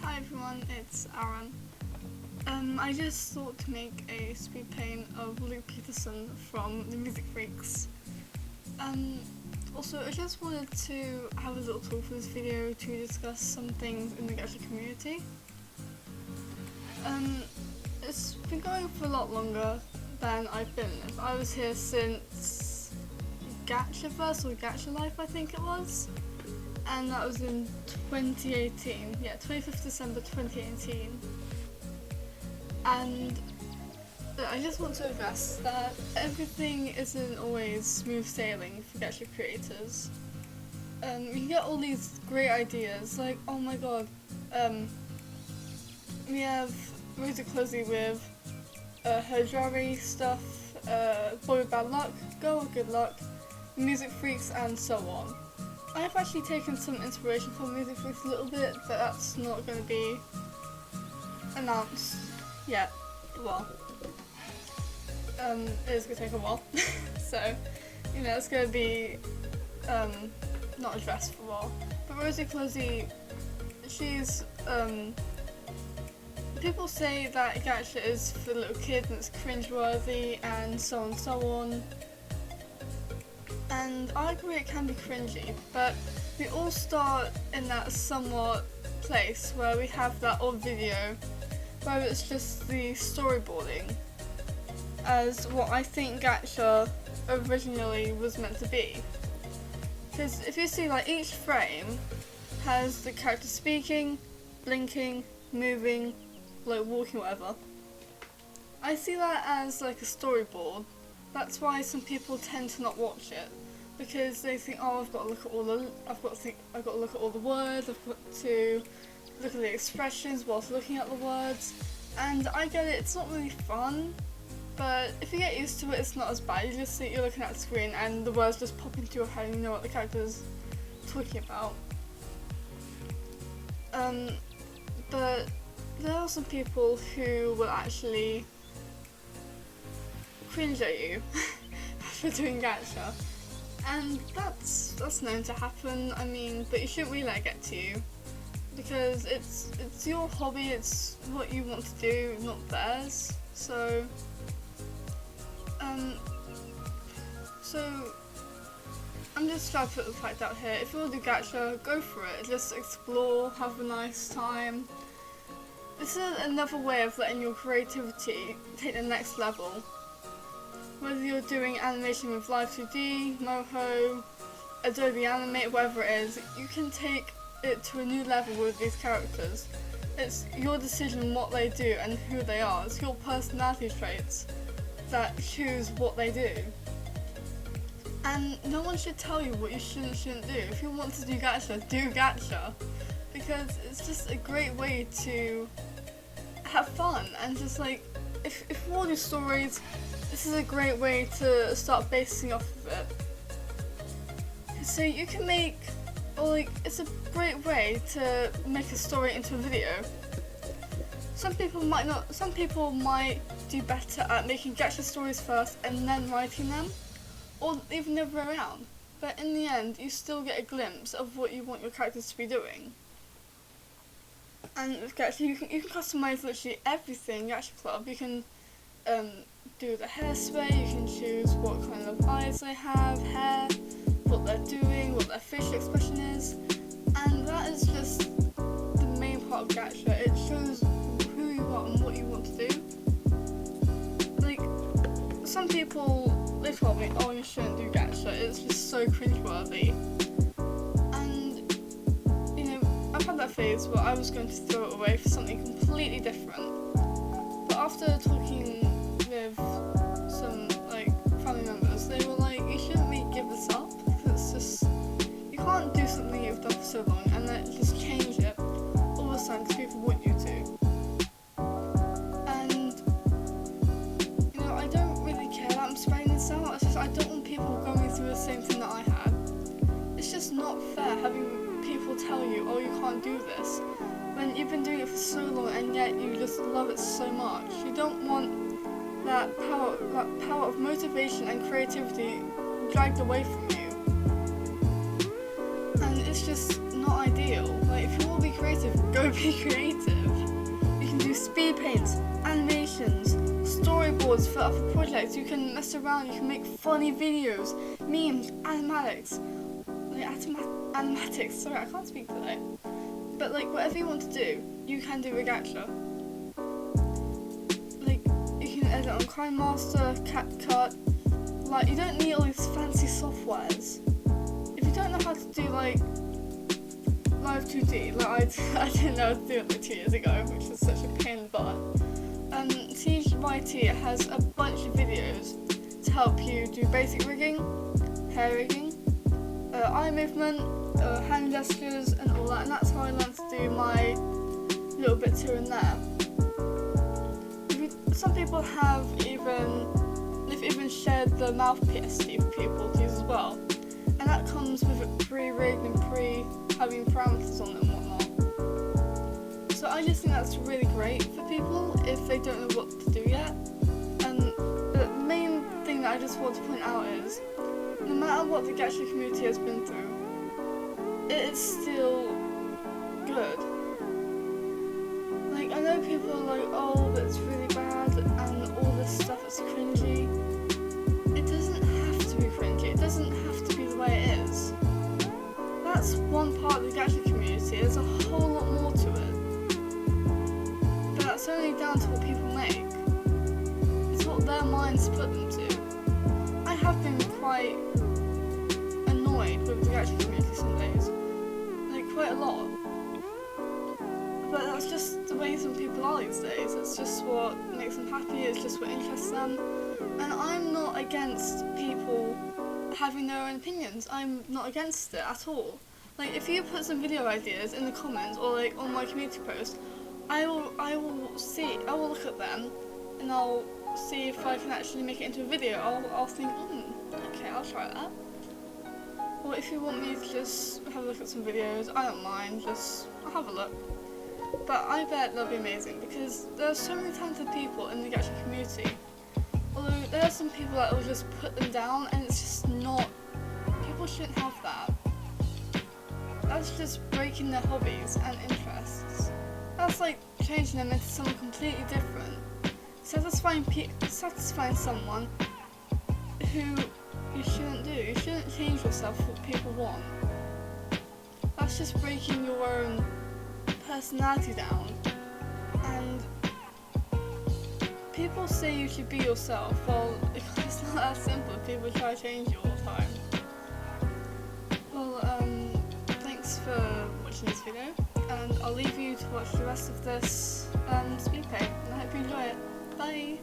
Hi everyone, it's Aaron. I just thought to make a speed paint of Peterson from the Music Freaks. Also, I just wanted to have a little talk for this video to discuss some things in the gacha community. It's been going for a lot longer than I've been. I was here since Gachaverse or Gacha Life, I think it was. And that was in 2018, 25th December 2018. And I just want to address that everything isn't always smooth sailing for gacha creators. You can get all these great ideas, like, oh my god, we have Rosa Closey with her Jari stuff, Boy with Bad Luck, Girl with Good Luck, Music Freaks, and so on. I've actually taken some inspiration from Music Freaks a little bit, but that's not going to be announced yet. Well, it is going to take a while, so, it's going to be not addressed for a while. But Rosie Closey, she's, people say that gacha is for little kids and it's cringeworthy and so on and so on. And I agree it can be cringy, but we all start in that somewhat place where we have that old video where it's just the storyboarding as what I think gacha originally was meant to be. Because if you see, like, each frame has the character speaking, blinking, moving, like walking, whatever. I see that as like a storyboard. That's why some people tend to not watch it, because they think, oh, I've got to look at all the words, I've got to look at the expressions whilst looking at the words. And I get it, it's not really fun, but if you get used to it, it's not as bad. You just think you're looking at the screen and the words just pop into your head and you know what the character's talking about. But there are some people who will actually cringe at you for doing gacha, and that's known to happen. I mean, but you shouldn't really let it get to you, because it's your hobby, it's what you want to do, not theirs. So I'm just trying to put the fact out here. If you want to do gacha, go for it. Just explore, have a nice time. This is another way of letting your creativity take the next level. Whether you're doing animation with Live 2D, Moho, Adobe Animate, whatever it is, you can take it to a new level with these characters. It's your decision what they do and who they are. It's your personality traits that choose what they do. And no one should tell you what you shouldn't do. If you want to do gacha, because it's just a great way to have fun, and just like, if you want to do stories, this is a great way to start basing off of it. So you can make, it's a great way to make a story into a video. Some people might do better at making gacha stories first and then writing them, or even the other way around. But in the end, you still get a glimpse of what you want your characters to be doing. And with gacha, you can customize literally everything. Gacha Club, you can do the hairspray, you can choose what kind of eyes they have, hair, what they're doing, what their facial expression is, and that is just the main part of gacha. It shows who you are and what you want to do. Like, some people, they told me, oh, you shouldn't do gacha, it's just so cringeworthy. And, I've had that phase where I was going to throw it away for something completely different. But after talking with some, family members, they were like, you shouldn't really give this up, because it's just, you can't do something you've done for so long and then just change it all the time because people want you to. And, I don't really care that I'm spreading this out. It's just, I don't want people going through the same thing that I had. It's just not fair having people tell you, oh, you can't do this, when you've been doing it for so long and yet you just love it so much. You don't want that power of motivation and creativity dragged away from you. And it's just not ideal. Like, if you want to be creative, go be really creative. You can do speed paints, animations, storyboards for other projects. You can mess around, you can make funny videos, memes, animatics. Animatics, sorry, I can't speak today. But like, whatever you want to do, you can do with Gacha. Like, you can edit on KineMaster, CapCut. Like, you don't need all these fancy softwares. If you don't know how to do like Live 2D, like I didn't know how to do it like 2 years ago, which was such a pain in the butt. TYT has a bunch of videos to help you do basic rigging, hair rigging, eye movement, hand gestures and all that, and that's how I learned to do my little bits here and there. Some people have even shared the mouth PSD for people to use as well, and that comes with it pre-rigged and having parameters on it and whatnot. So I just think that's really great for people if they don't know what to do yet. And the main thing that I just want to point out is, no matter what the Gacha community has been through, it is still good. Like, I know people are like, oh, that's really bad and all this stuff is cringy. It doesn't have to be cringy, it doesn't have to be the way it is. That's one part of the Gacha community, there's a whole lot more to it. But that's only down to what people make. It's what their minds put them to. I have been quite annoyed with the Gacha community some days. Like, quite a lot. But that's just the way some people are these days. It's just what makes them happy, it's just what interests them. And I'm not against people having their own opinions. I'm not against it at all. Like, if you put some video ideas in the comments or like on my community post, I will look at them and I'll see if I can actually make it into a video. I'll think, okay, I'll try that. Or if you want me to just have a look at some videos, I don't mind, I'll have a look. But I bet they'll be amazing because there are so many talented people in the Gacha community. Although there are some people that will just put them down, and it's just not, people shouldn't have that. That's just breaking their hobbies and interests. That's like changing them into someone completely different. Satisfying someone who you shouldn't do. You shouldn't change yourself for what people want. That's just breaking your own personality down. And people say you should be yourself. Well, it's not that simple. People try to change you all the time. Well, thanks for watching this video, and I'll leave you to watch the rest of this Speedpaint, and I hope you enjoy it. Bye!